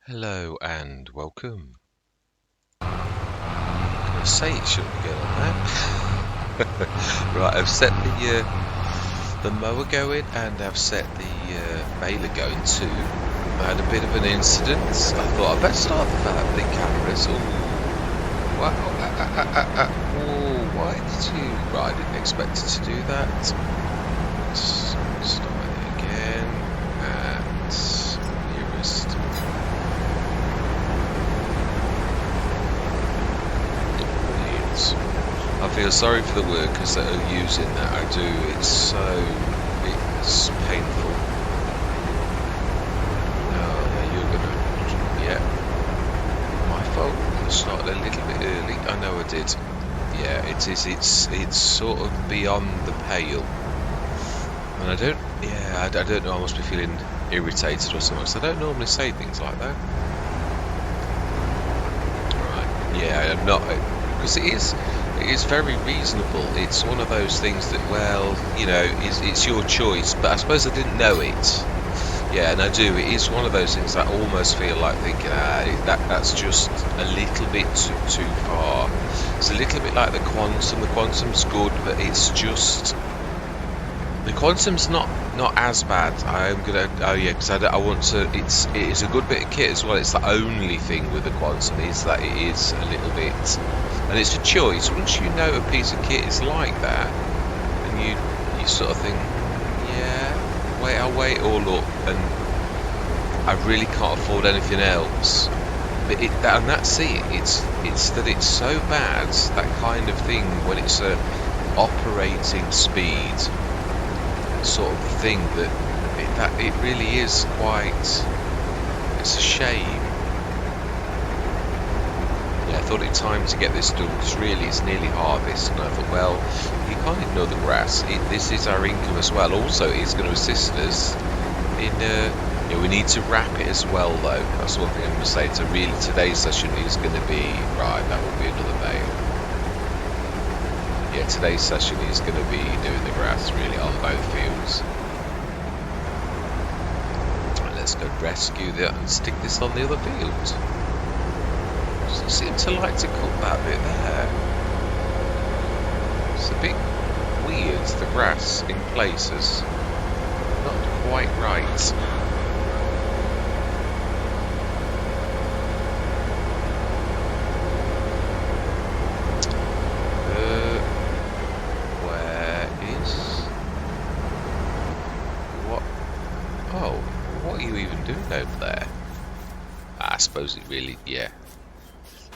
Hello and welcome. I'm going to say it shouldn't be going on that. Right, I've set the mower going and I've set the baler going too. I had a bit of an incident. I thought I'd better start the cameras. Oh, wow. Oh, why did you? Right, I didn't expect it to do that. Let's start it again. And nearest. I feel sorry for the workers that are using that. I do. It's painful. Oh, yeah, you're gonna. Yeah, my fault. I started a little bit early. I know I did. Yeah, it is. It's sort of beyond the pale. And I don't. Yeah, I don't know. I must be feeling irritated or something. So I don't normally say things like that. Right. Yeah, I'm not. Because it is very reasonable. It's one of those things that, well, you know, it's your choice. But I suppose I didn't know it. Yeah, and I do. It is one of those things that I almost feel like thinking, that's just a little bit too far. It's a little bit like the quantum. The quantum's good, but it's just the quantum's not as bad. I'm gonna. Oh yeah, because I want to. It is a good bit of kit as well. It's the only thing with the quantum is that it is a little bit. And it's a choice. Once you know a piece of kit is like that, and you sort of think, yeah, wait, I'll weigh it all up, and I really can't afford anything else. But and that's it. It's that it's so bad, that kind of thing, when it's a operating speed sort of thing, that it really is quite. It's a shame. I thought it time to get this done because really it's nearly harvest, and I thought, well, you can't ignore the grass. This is our income as well. Also, it's going to assist us in. We need to wrap it as well, though. That's one thing I'm going to say. So really, today's session is going to be right. That will be another bale. Yeah, today's session is going to be doing the grass really on both fields. Right, let's go rescue that and stick this on the other field. Doesn't seem to like to cut that bit there. It's a bit weird, the grass in places. Not quite right. Where is... What? Oh, what are you even doing over there? I suppose it really... Yeah.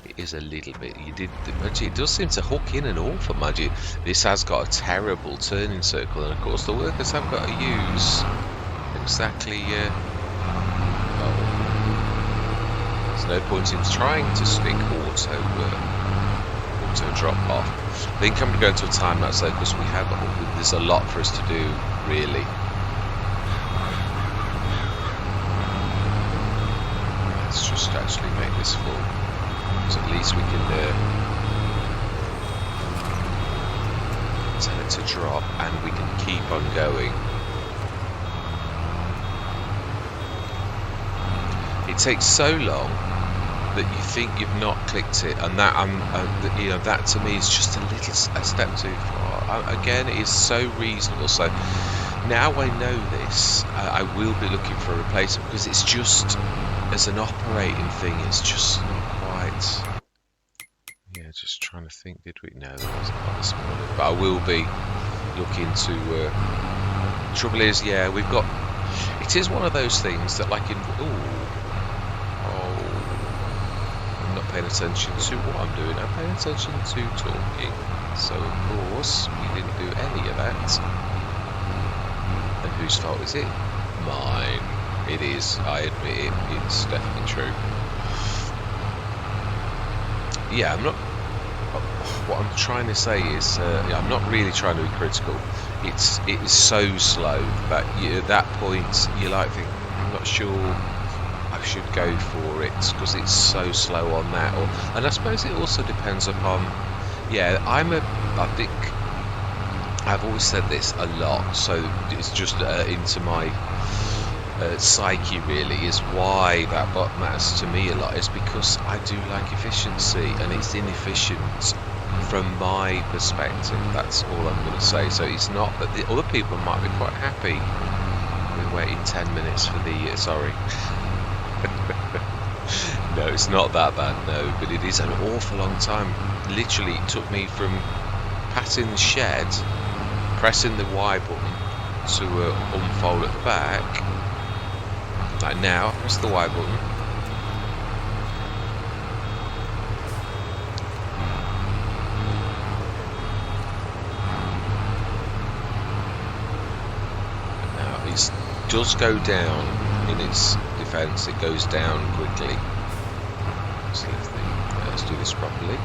It is a little bit. It does seem to hook in an awful, mind you. This has got a terrible turning circle, and of course the workers have got to use exactly. Oh, there's no point in trying to stick auto drop off. I think I'm going to go into a time lapse though, because there's a lot for us to do, really. Let's just actually make this full. So at least we can tell it to drop, and we can keep on going. It takes so long that you think you've not clicked it, and that that to me is just a step too far. Again, it is so reasonable. So now I know this, I will be looking for a replacement, because it's just, as an operating thing, it's just not quite. Yeah, just trying to think, did we? No, there wasn't one this morning, but I will be looking to. Trouble is, yeah, we've got. It is one of those things that, like in. I'm not paying attention to what I'm doing. I'm paying attention to talking. So of course we didn't do any of that. And whose fault is it? Mine. It is. I admit it. It's definitely true. Yeah, I'm not. What I'm trying to say is, I'm not really trying to be critical. It is so slow that at that point you like think, I'm not sure I should go for it because it's so slow on that. And I suppose it also depends upon. Yeah, I think I've always said this a lot, so it's just into my psyche really is why that bot matters to me a lot, is because I do like efficiency and it's inefficient from my perspective. That's all I'm going to say. So it's not that the other people might be quite happy with waiting 10 minutes for the sorry. No, it's not that bad, no, but it is an awful long time. Literally, it took me from passing the shed, pressing the Y button to unfold at the back. Like now, I press the Y button. Now, it does go down in its defense, it goes down quickly. Let's do this properly.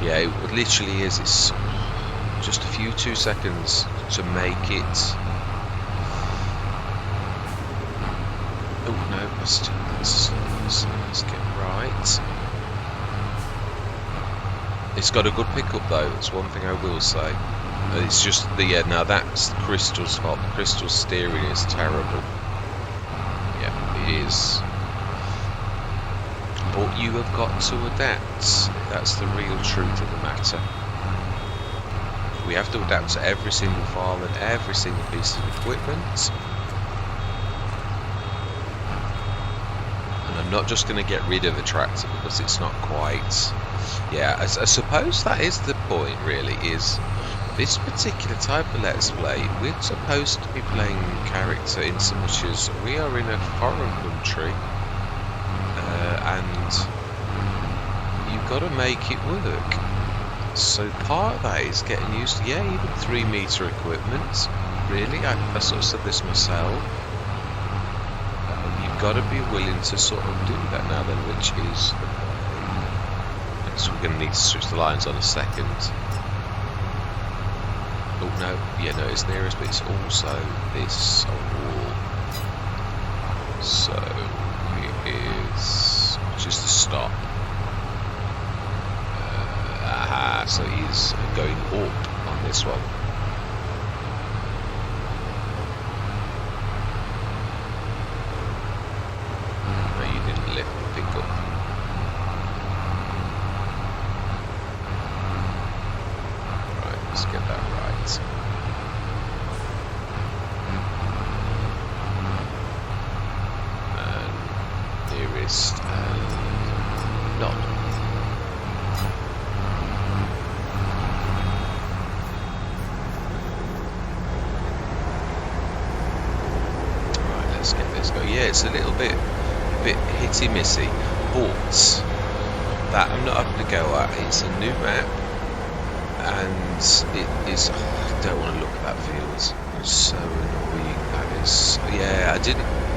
Yeah, it literally is. It's just a few 2 seconds to make it. Oh no, let's get right. It's got a good pickup though. That's one thing I will say. It's just the now that's Crystal's fault. The Crystal steering is terrible. Yeah, it is. But you have got to adapt. That's the real truth of the matter. We have to adapt to every single file and every single piece of equipment. And I'm not just going to get rid of the tractor because it's not quite... Yeah, I suppose that is the point really, is this particular type of Let's Play, we're supposed to be playing character in so much as we are in a foreign country. And you've got to make it work. So part of that is getting used to, yeah, even 3 meter equipment. Really, I sort of said this myself. You've got to be willing to sort of do that now then, which is the point. So we're going to need to switch the lines on a second. Oh no, yeah, no, it's nearest, but it's also this wall. So it is just a stop. So he's going up on this one. No, you didn't lift the pickup. Right, let's get that right. And nearest and none. Yeah, it's a little bit hitty missy, but that I'm not having to go at. It's a new map, and it is. I don't want to look at that field. It's so annoying. That is. Yeah,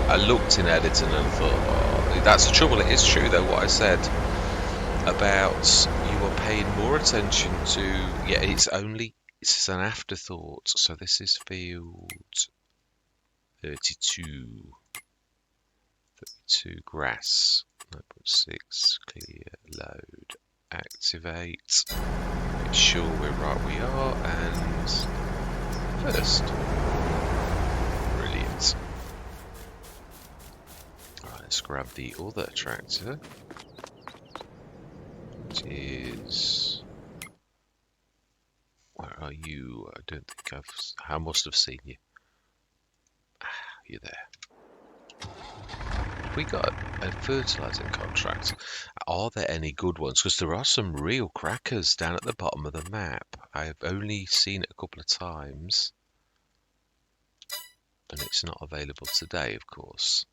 I looked in editing and thought, oh, that's the trouble. It is true though what I said about you are paying more attention to. Yeah, it's an afterthought. So this is field 32. 32 grass, 9.6, clear, load, activate, make sure we're right we are, and first. Brilliant. Alright, let's grab the other tractor, which is... Where are you? I don't think I must have seen you. You're there. We got a fertilizing contract. Are there any good ones? Because there are some real crackers down at the bottom of the map. I've only seen it a couple of times. And it's not available today, of course.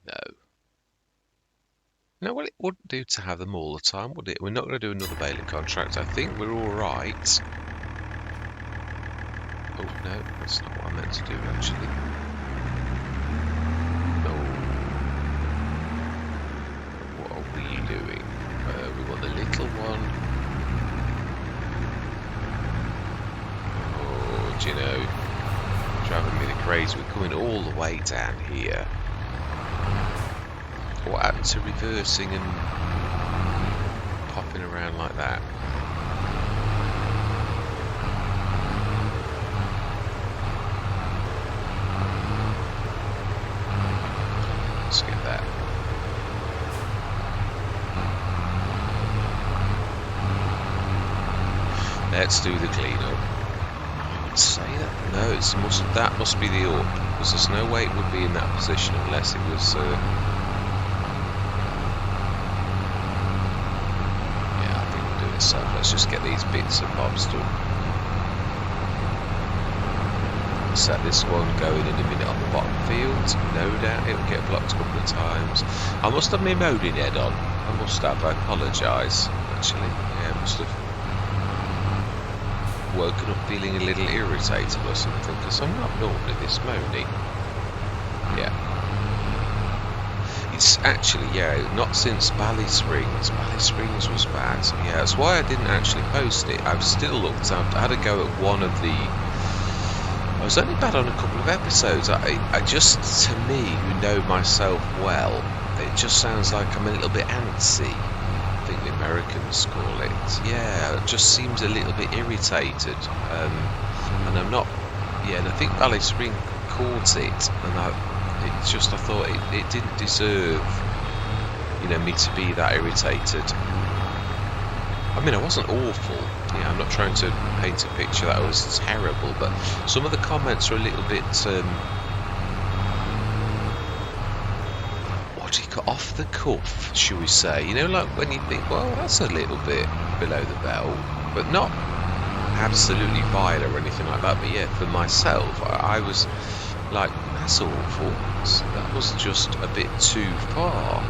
No. No, well, it wouldn't do to have them all the time, would it? We're not going to do another baling contract. I think we're all right. Oh, no, that's not what I meant to do, actually. Doing. We want the little one. Oh, do you know, driving me the crazy. We're coming all the way down here. What happened to reversing and popping around like that? Let's get that. Let's do the cleanup. I would say that no, that must be the up, because there's no way it would be in that position unless it was. Yeah, I think we'll do it. So let's just get these bits and bobs done. Set this one going in a minute on the bottom field. No doubt it'll get blocked a couple of times. I must have my moaning head on. I must have. I apologise. Actually, yeah, I must have woken up feeling a little irritated or something, because I'm not normally this moany. Yeah. It's actually, yeah, not since Bally Springs. Bally Springs was bad. Yeah, that's why I didn't actually post it. I've still looked. I had a go at one of the. I was only bad on a couple of episodes. I just, to me, who know myself well, it just sounds like I'm a little bit antsy. I think the Americans call it. Yeah, it just seems a little bit irritated. And I'm not. Yeah, and I think Valley Spring caught it, and I thought it didn't deserve, me to be that irritated. I mean, I wasn't awful. Yeah, I'm not trying to paint a picture that I was terrible, but some of the comments are a little bit. What do you got, off the cuff, shall we say? Like when you think, well, that's a little bit below the belt, but not absolutely vile or anything like that. But yeah, for myself, I was like, that's awful. That was just a bit too far.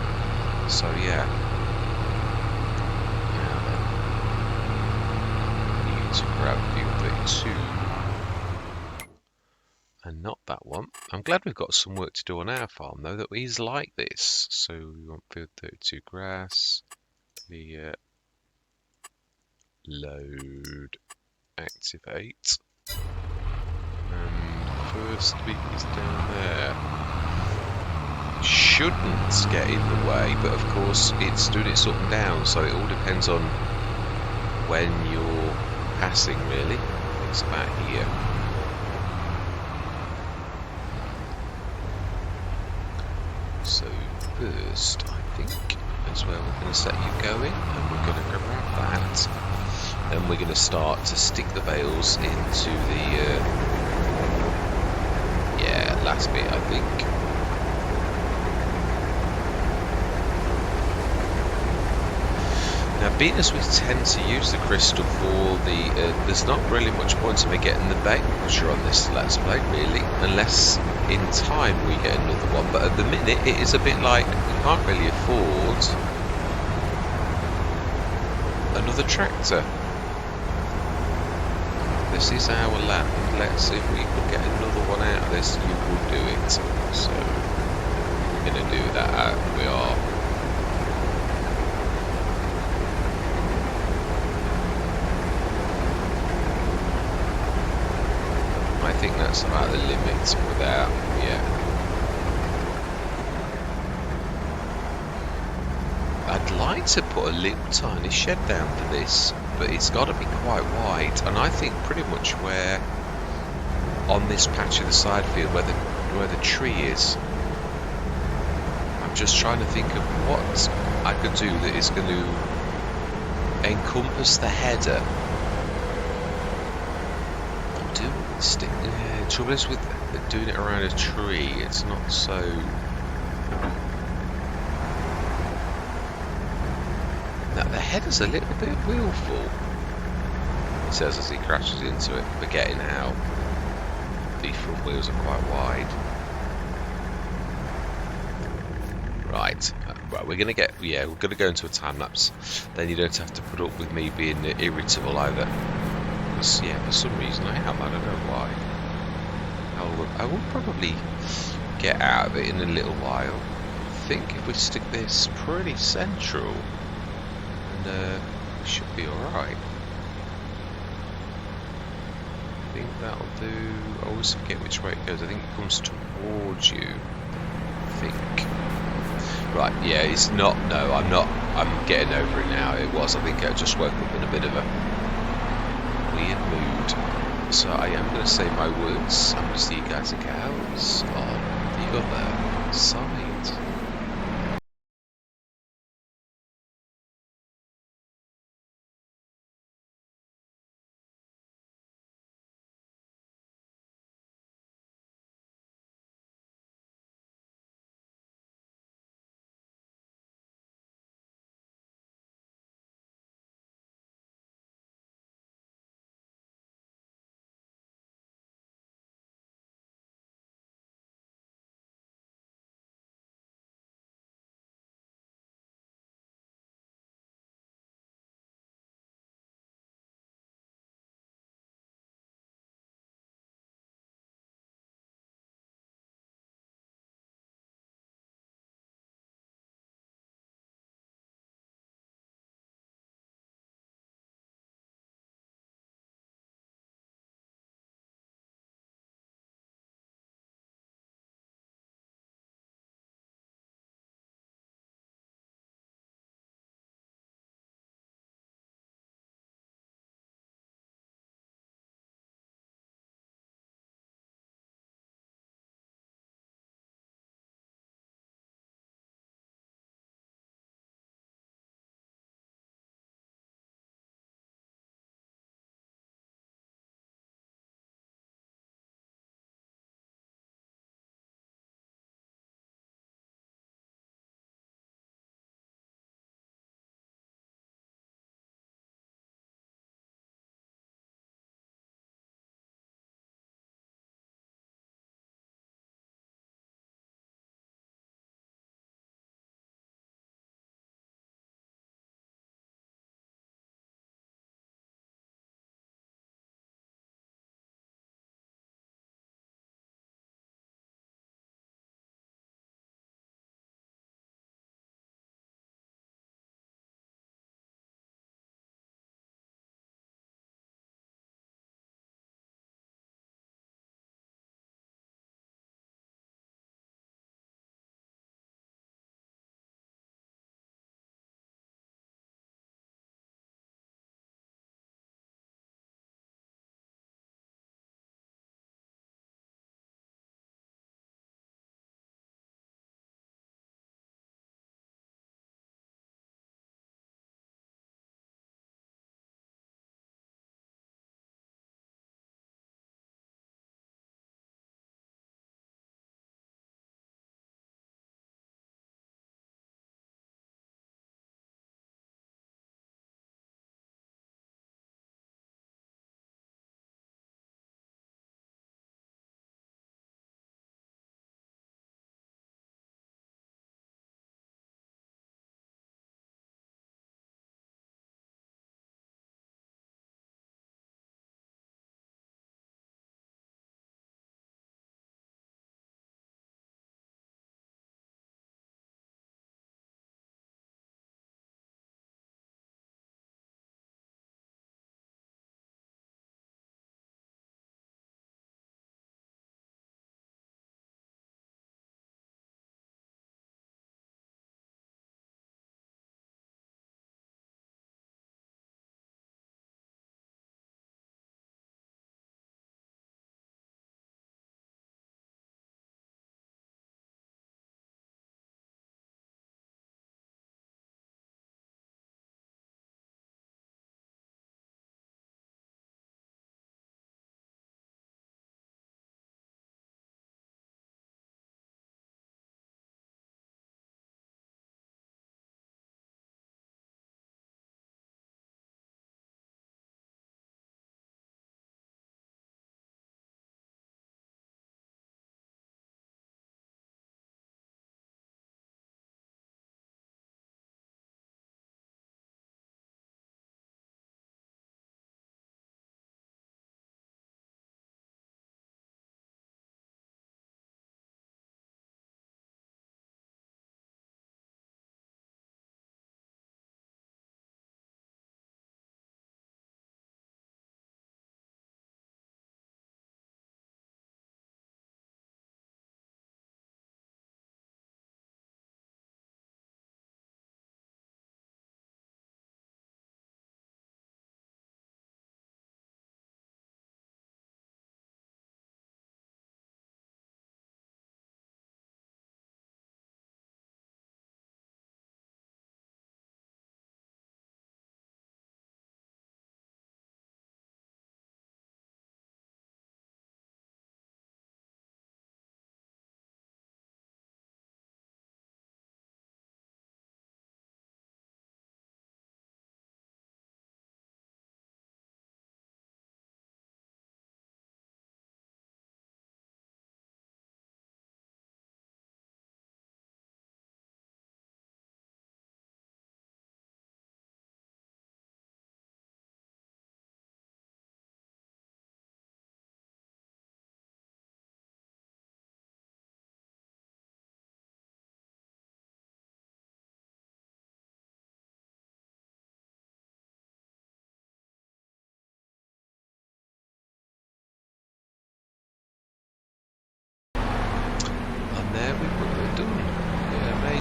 So yeah. Now then, we need to grab field 32. And not that one. I'm glad we've got some work to do on our farm, though, that is like this. So we want field 32 grass, clear, load, activate. And first week is down there. Shouldn't get in the way, but of course it's doing its up and down, so it all depends on when you're passing, really. It's about here. So first, I think, is where we're going to set you going, and we're going to grab that. Then we're going to start to stick the bales into the, last bit, I think. Now, being as we tend to use the crystal for the, there's not really much point in me getting the bait pusher on this Let's Play, really, unless in time we get another one. But at the minute, it is a bit like we can't really afford another tractor. This is our land. Let's see if we can get another one out of this. You will do it. So we're going to do that. We are. I think that's about the limit without, I'd like to put a little tiny shed down for this, but it's got to be quite wide, and I think pretty much where, on this patch of the side field where the tree is, I'm just trying to think of what I could do that is going to encompass the header. The trouble is with doing it around a tree, it's not so. Now the header's a little bit wheelful, he says as he crashes into it, forgetting how the front wheels are quite wide. Right, we're gonna go into a time lapse. Then you don't have to put up with me being irritable either. Yeah, for some reason I am. I don't know why. I will probably get out of it in a little while. I think if we stick this pretty central, and we should be alright. I think that'll do. I always forget which way it goes. I think it comes towards you. I think. Right, yeah, it's not. No, I'm not. I'm getting over it now. It was. I think I just woke up in a bit of a weird mood. So I am going to say my words. I'm going to see you guys and gals on the other side.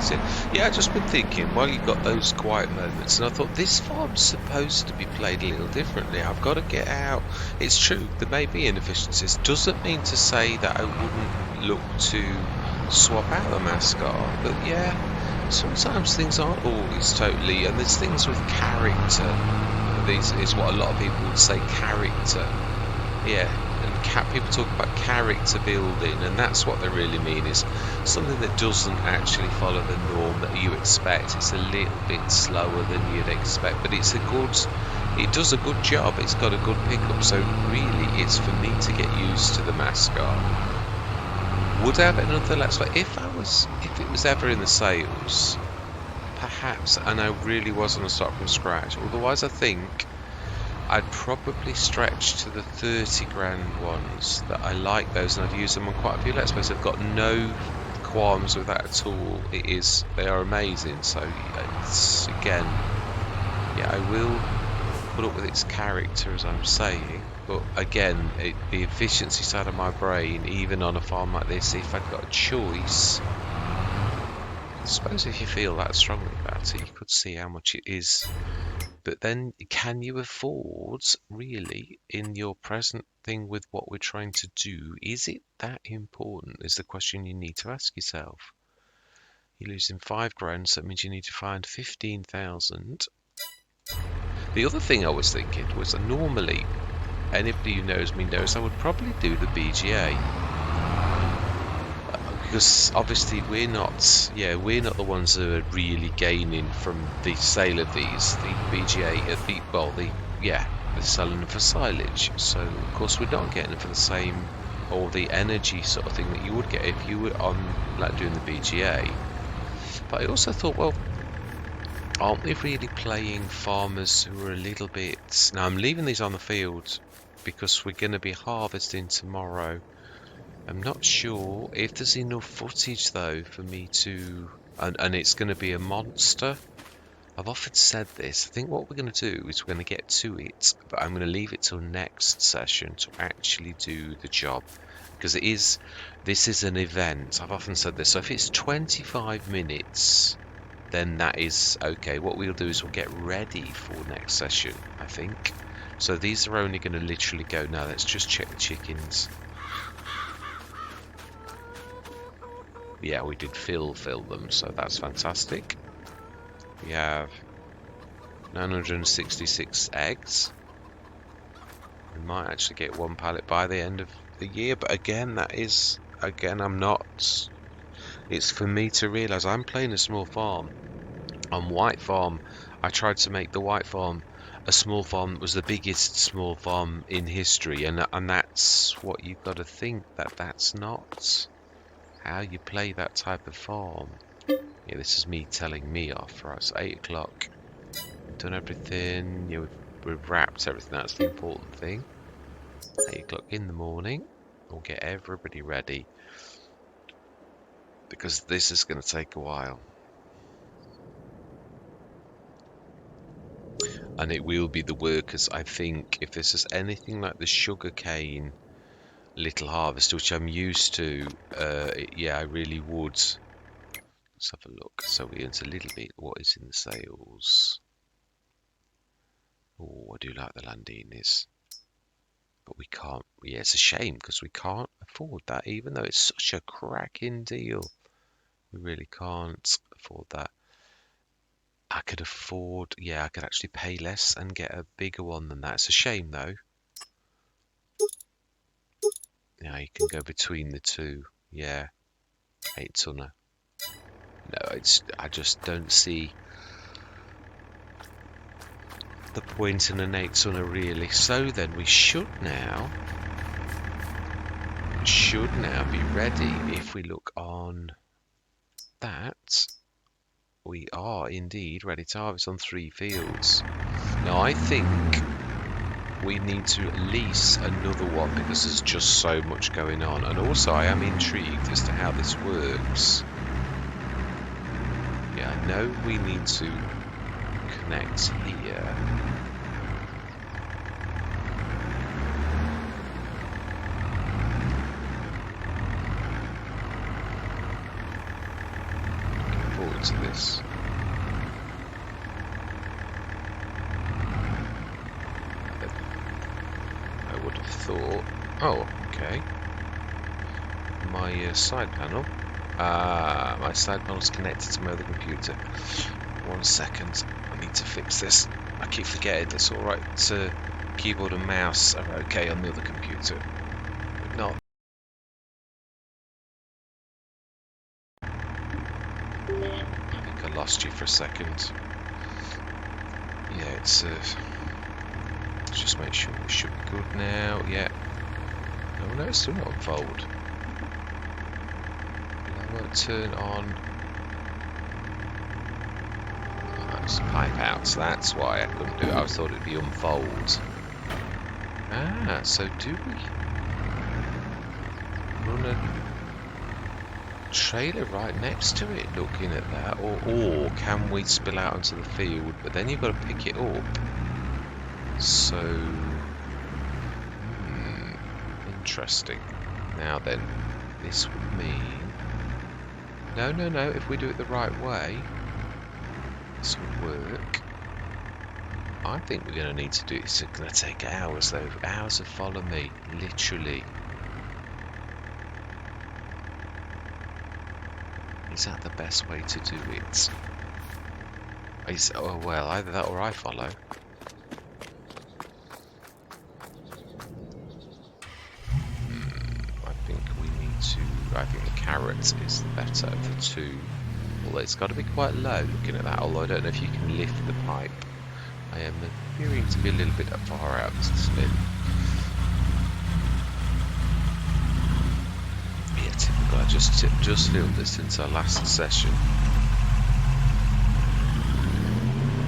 is it? Yeah, I've just been thinking while you've got those quiet moments, and I thought this farm's supposed to be played a little differently. I've got to get out. It's true, there may be inefficiencies. Doesn't mean to say that I wouldn't look to swap out the mascot, but yeah, sometimes things aren't always totally, and there's things with character. These is what a lot of people would say, character. Yeah, and people talk about character building, and that's what they really mean, is something that doesn't actually follow the norm that you expect. It's a little bit slower than you'd expect, but it does a good job. It's got a good pickup, so really it's for me to get used to the mascot. Would I have another let's play? If it was ever in the sales, perhaps, and I really was going to start from scratch. Otherwise, I think I'd probably stretch to the 30 grand ones. That I like those, and I've used them on quite a few let's plays. I've got no qualms with that at all. They are amazing. So it's, again, yeah, I will put up with its character, as I'm saying, but again, the efficiency side of my brain, even on a farm like this, if I'd got a choice, I suppose if you feel that strongly about it, you could see how much it is. But then, can you afford, really, in your present thing with what we're trying to do, is it that important, is the question you need to ask yourself. You're losing 5 grand, so that means you need to find 15,000. The other thing I was thinking was that normally, anybody who knows me knows I would probably do the BGA. Because obviously we're not the ones who are really gaining from the sale of these. The BGA, they're selling them for silage. So of course we're not getting them for the same, or the energy sort of thing that you would get if you were on, like, doing the BGA. But I also thought, well, aren't we really playing farmers who are a little bit... Now I'm leaving these on the field because we're going to be harvesting tomorrow. I'm not sure if there's enough footage though for me to, and it's going to be a monster. I've often said this. I think what we're going to do is we're going to get to it, but I'm going to leave it till next session to actually do the job, because this is an event. I've often said this. So if it's 25 minutes, then that is okay. What we'll do is we'll get ready for next session, I think. So these are only going to literally go now. Let's just check the chickens. Yeah, we did fill them, so that's fantastic. We have 966 eggs. We might actually get 1 pallet by the end of the year, but again, I'm not... It's for me to realise I'm playing a small farm. On White Farm, I tried to make the White Farm a small farm that was the biggest small farm in history, and that's what you've got to think, that's not how you play that type of farm. Yeah, this is me telling me off. Right, it's 8 o'clock. We've done everything. Yeah, we've wrapped everything. That's the important thing. 8 o'clock in the morning. We'll get everybody ready, because this is going to take a while. And it will be the workers, I think, if this is anything like the sugarcane little harvest, which I'm used to, yeah, I really would. Let's have a look. So we earned a little bit. What is in the sales? Oh, I do like the Landinis. But we can't. Yeah, it's a shame because we can't afford that, even though it's such a cracking deal. We really can't afford that. I could afford, yeah, I could actually pay less and get a bigger one than that. It's a shame though. Yeah, you can go between the two. Yeah, 8 tonner. No, I just don't see the point in an 8 tonner really. So then we should now be ready. If we look on that, we are indeed ready to harvest on 3 fields. Now I think we need to lease another one because there's just so much going on, and also I am intrigued as to how this works. Yeah, I know we need to connect here. Looking forward this. I would have thought. Oh, okay. My side panel. My side panel's connected to my other computer. 1 second. I need to fix this. I keep forgetting it's alright. Keyboard and mouse are okay on the other computer. But not. I think I lost you for a second. Yeah, it's let's just make sure we should be good now. Yeah. Oh no, it's still not on fold. I won't turn on. Oh, that's pipe out, so that's why I couldn't do it. I thought it'd be unfold. Ah, so do we run a trailer right next to it looking at that, or can we spill out onto the field, but then you've got to pick it up, so interesting. Now then, this would mean no, if we do it the right way this would work. I think we're going to need to do this. It's going to take hours though, hours of follow me, literally. Is that the best way to do it? Oh well, either that or I follow. I think we need to. I think the carrot is the better of the two. Although it's got to be quite low looking at that. Although I don't know if you can lift the pipe. I am appearing to be a little bit far out of the spin. Yeah, typical. I just filmed this since our last session.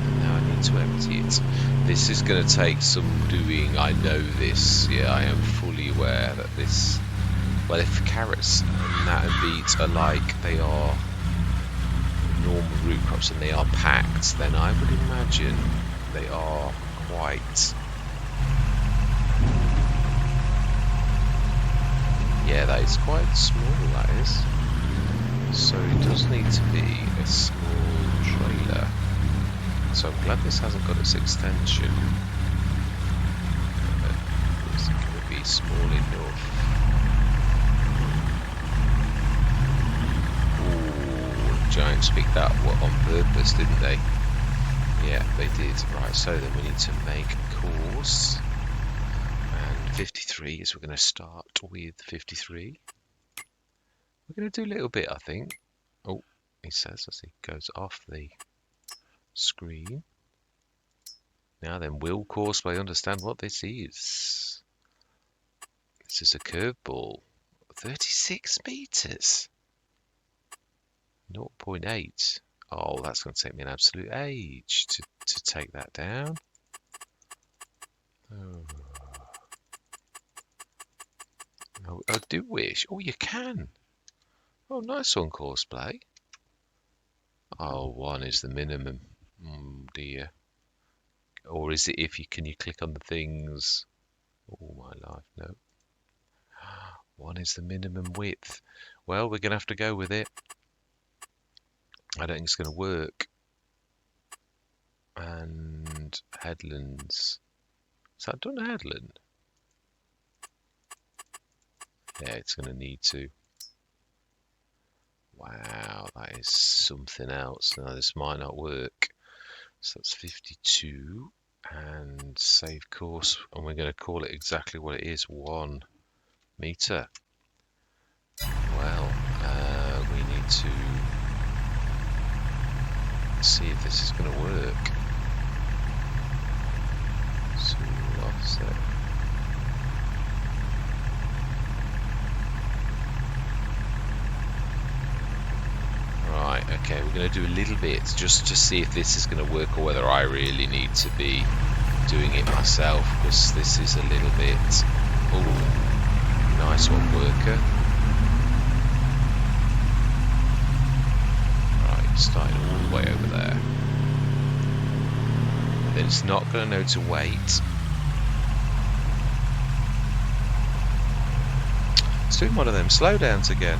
And now I need to empty it. This is going to take some doing. I know this. Yeah, I am fully aware that this. Well, if carrots and that and beets are like they are normal root crops and they are packed, then I would imagine they are quite. Yeah, that is quite small, that is. So it does need to be a small trailer. So I'm glad this hasn't got its extension. It's going to be small enough. Ooh, Giants picked that on purpose, didn't they? Yeah, they did. Right, so then we need to make a course. 53 is we're going to start with 53. We're going to do a little bit, I think. Oh, he says as he goes off the screen. Now then, will Courseway understand what this is? This is a curveball. 36 meters. 0.8. Oh, that's going to take me an absolute age to take that down. Oh. I do wish. Oh, you can. Oh, nice one, Courseplay. Oh, 1 is the minimum. Oh dear. Or is it if you can you click on the things? Oh my life, no. 1 is the minimum width. Well, we're gonna have to go with it. I don't think it's gonna work. And headlands. Is that done headland? Yeah, it's going to need to. Wow, that is something else. Now, this might not work. So that's 52. And save course. And we're going to call it exactly what it is. 1 meter. Well, we need to see if this is going to work. So offset. Right, okay, we're going to do a little bit just to see if this is going to work or whether I really need to be doing it myself, because this is a little bit. Oh, nice one, worker. Right, starting all the way over there. Then it's not going to know to wait. It's doing one of them slowdowns again.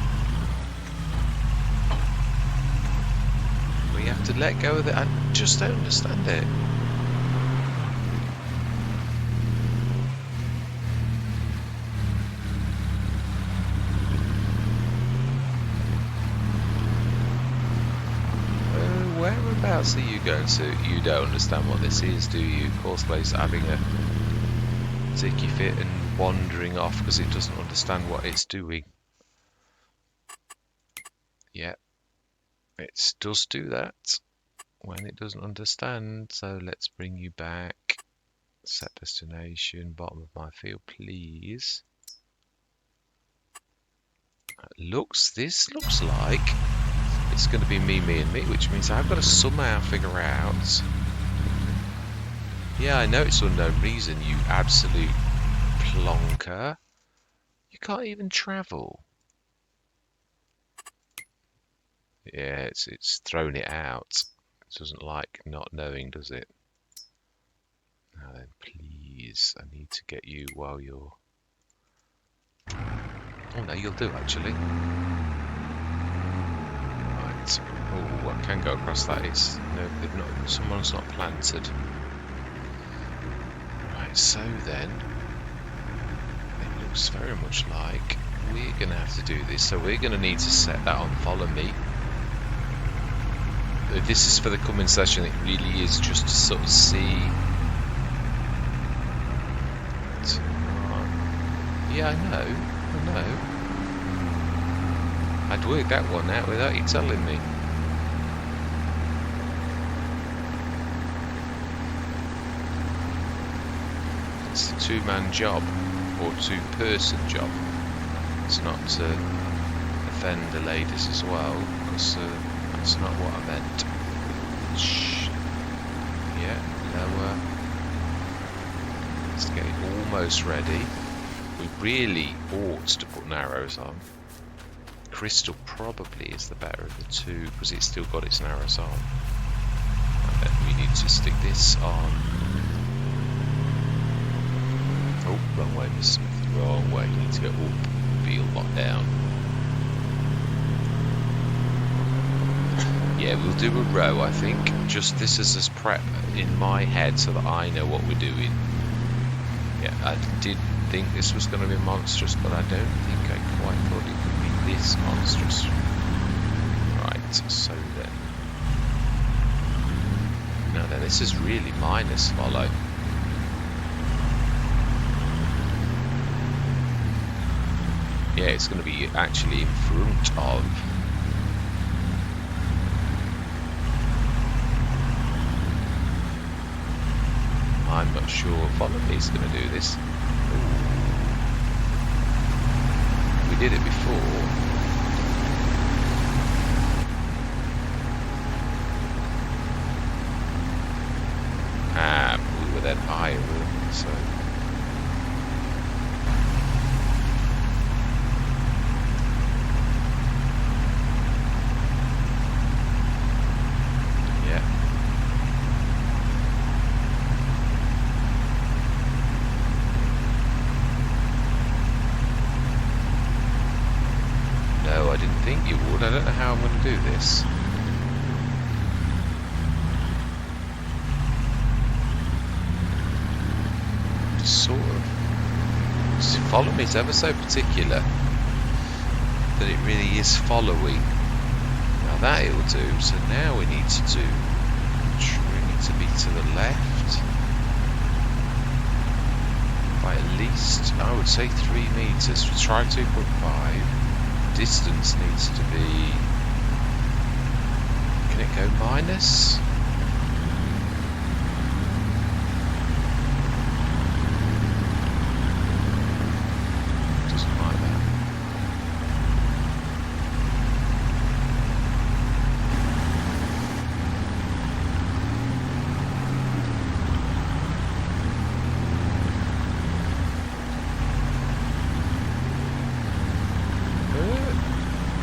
to let go of it. I just don't understand it. Whereabouts are you going to? You don't understand what this is, do you? Courseplace having a ticky fit and wandering off because it doesn't understand what it's doing. Yeah, it does do that when it doesn't understand. So let's bring you back. Set destination, bottom of my field, please. This looks like it's going to be me, and me, which means I've got to somehow figure out. Yeah, I know it's unknown reason, you absolute plonker. You can't even travel. Yeah, it's thrown it out. It doesn't like not knowing, does it? Now then, please, I need to get you while you're... Oh no, you'll do actually. Right. Oh, I can go across that. It's no, they've not. Someone's not planted. Right. So then, it looks very much like we're going to have to do this. So we're going to need to set that on follow me. This is for the coming session. It really is just to sort of see. Yeah, I know. I'd worked that one out without you telling me. It's a two-man job, or two-person job. It's not to offend the ladies as well, because that's not what I meant. Shh. Yeah, lower. Let's get it almost ready. We really ought to put narrows on. Crystal probably is the better of the two because it's still got its narrows on. And then we need to stick this on. Oh, wrong way, Miss Smith. Wrong way. You need to go up, feel locked down. Yeah, we'll do a row, I think. Just this is as prep in my head so that I know what we're doing. Yeah, I did think this was going to be monstrous, but I don't think I quite thought it could be this monstrous. Right, so then. Now then, this is really minus follow. Yeah, it's going to be actually in front of. I'm not sure follow me is going to do this. We did it before. We were then higher, so. I don't know how I'm going to do this. Sort of. Follow me is ever so particular that it really is following. Now that it will do. So now we need to do. We need to be to the left by at least, I would say, 3 meters. We'll try 2.5. Distance needs to be. Can it go minus? Doesn't like that.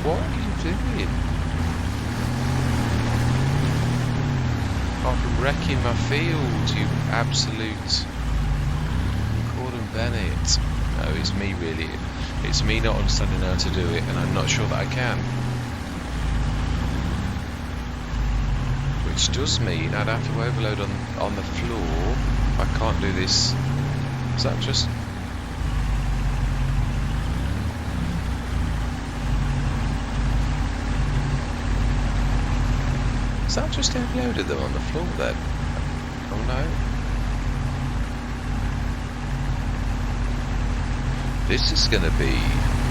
What are you doing? Apart from wrecking my field, you absolute Gordon Bennett. No, it's me really. It's me not understanding how to do it, and I'm not sure that I can. which does mean I'd have to overload on the floor. I can't do this. Is that just... Is that just overloaded them on the floor then? Oh no. This is going to be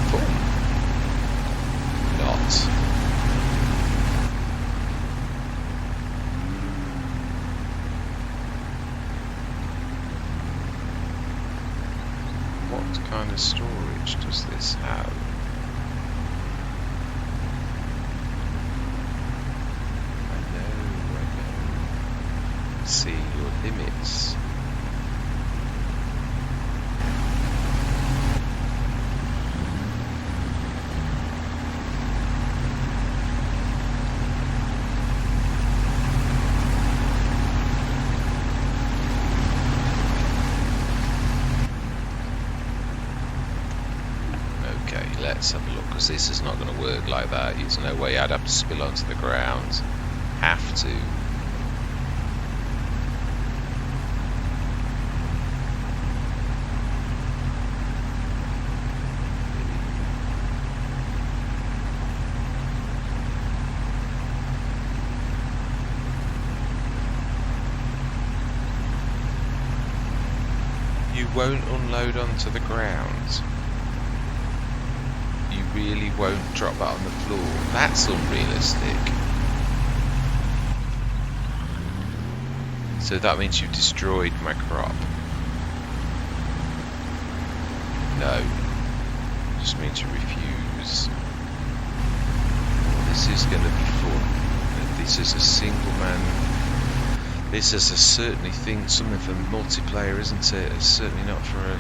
fun. Not. What kind of storage does this have? I know. See your limits. Let's have a look, because this is not going to work like that. There's no way I'd have to spill onto the ground. Have to. You won't unload onto the ground. You really won't drop that on the floor. That's unrealistic. So that means you've destroyed my crop. No. It just means you refuse. This is going to be fun. This is a single man. This is certainly something for multiplayer, isn't it? It's certainly not for a...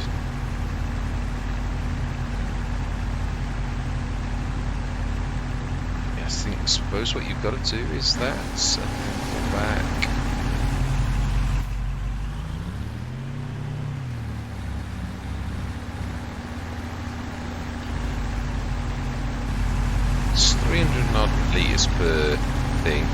I suppose what you've got to do is that, and then pull back. It's 300 odd litres per thing.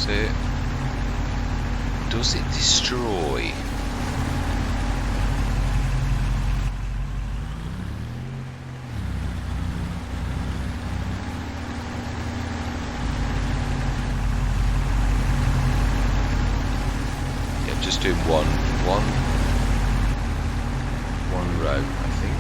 It. Does it destroy? Yeah, I'm just doing one row, I think.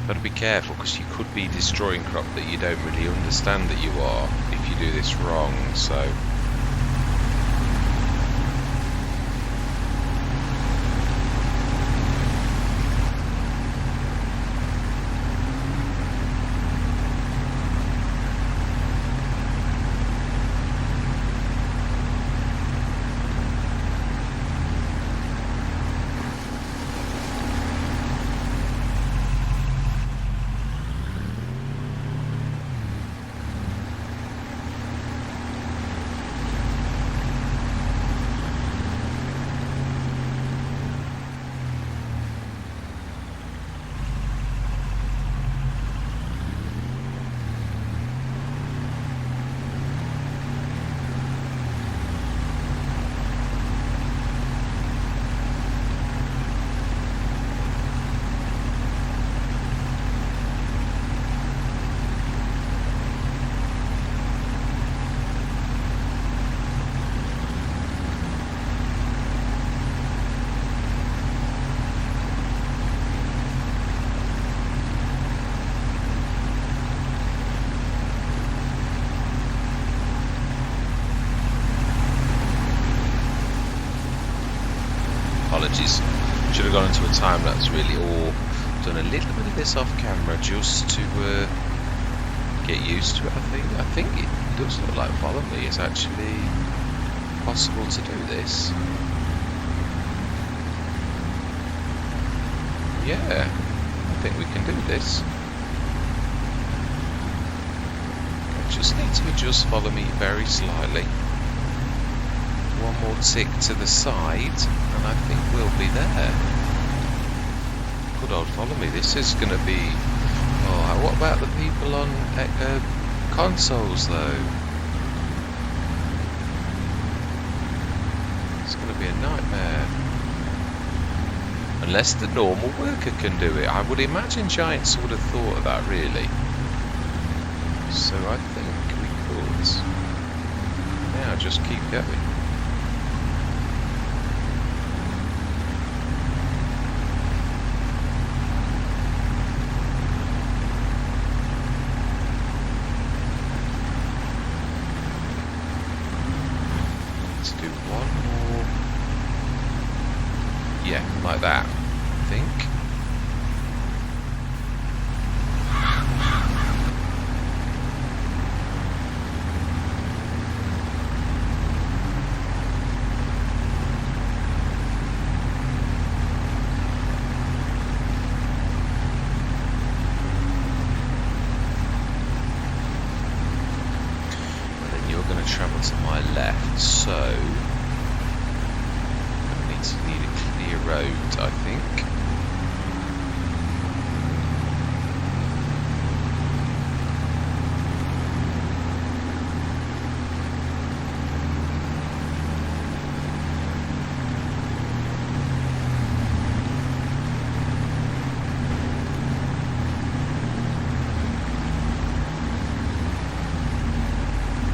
Got to be careful, because you could be destroying crop that you don't really understand that you are if you do this wrong, so... Apologies. Should have gone into a time lapse really, or done a little bit of this off camera just to get used to it. I think it does look like follow me. It's actually possible to do this? Yeah, I think we can do this. I just need to adjust, follow me very slightly. One more tick to the side, and I think we'll be there. Good old follow me. This is going to be... Oh, what about the people on consoles, though? It's going to be a nightmare. Unless the normal worker can do it. I would imagine Giants would have thought of that, really. So I think we could. Now just keep going. Let's do one more. Yeah, like that, I think. And then you're going to travel to my left, so I need a clear road, I think.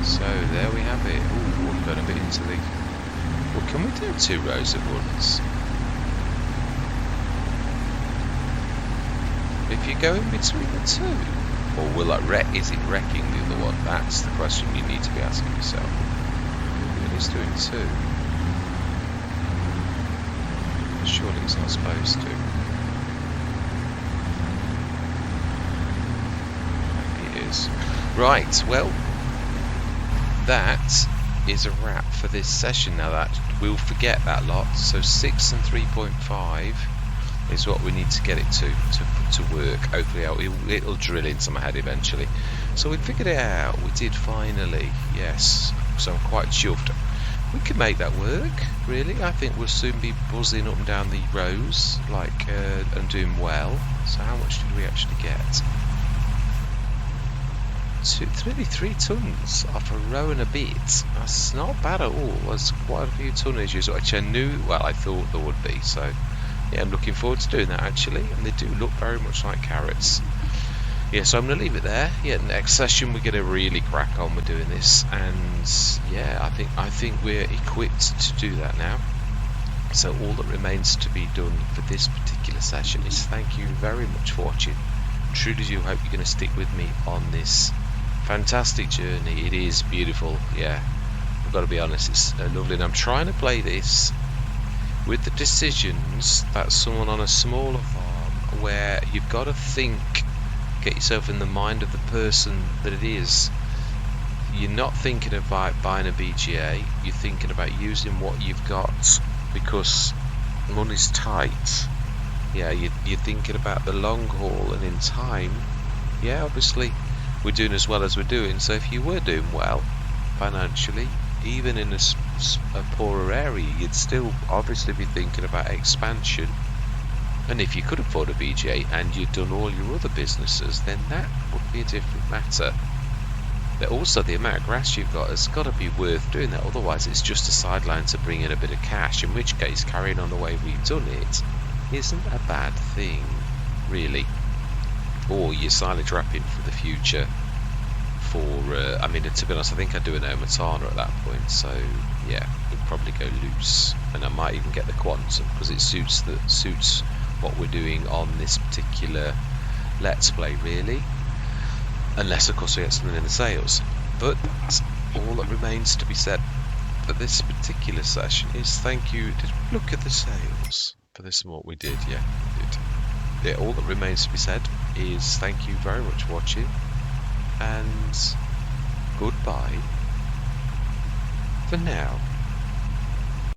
So there we have it. Ooh, we're going a bit into the... Well, can we do 2 rows at once? If you go in between the 2, or will it is it wrecking the other one? That's the question you need to be asking yourself. It is doing 2. Surely it's not supposed to. Maybe it is. Right, well, that is a wrap for this session. Now that we'll forget that lot. So 6 and 3.5 is what we need to get it to work. Hopefully it'll drill into my head eventually. So we figured it out. We did finally. Yes. So I'm quite chuffed. We can make that work, really. I think we'll soon be buzzing up and down the rows, like and doing well. So how much did we actually get? Nearly 3 tons off a row and a bit. That's not bad at all. There's quite a few tonnages, which I knew, well, I thought there would be. So yeah, I'm looking forward to doing that actually, and they do look very much like carrots. Yeah, so I'm going to leave it there. Yeah, next session we're going to really crack on with doing this, and yeah, I think we're equipped to do that now. So all that remains to be done for this particular session is thank you very much for watching. Truly do hope you're going to stick with me on this fantastic journey. It is beautiful. Yeah, I've got to be honest, it's lovely, and I'm trying to play this with the decisions that someone on a smaller farm, where you've got to think, get yourself in the mind of the person that it is. You're not thinking about buying a BGA, you're thinking about using what you've got, because money's tight. Yeah, you're thinking about the long haul, and in time, yeah, obviously we're doing as well as we're doing. So if you were doing well financially, even in a poorer area, you'd still obviously be thinking about expansion. And if you could afford a BGA and you'd done all your other businesses, then that would be a different matter. But also the amount of grass you've got has got to be worth doing that, otherwise it's just a sideline to bring in a bit of cash, in which case carrying on the way we've done it isn't a bad thing, really. Or you're silage wrapping for the future for, I mean, to be honest, I think I'd do an Omatana at that point, so yeah, we'd probably go loose, and I might even get the Quantum, because it suits what we're doing on this particular Let's Play, really. Unless, of course, we get something in the sales. But all that remains to be said for this particular session is thank you. Did we look at the sales for this and what we did? Yeah, we did. Yeah, all that remains to be said is thank you very much for watching, and goodbye for now.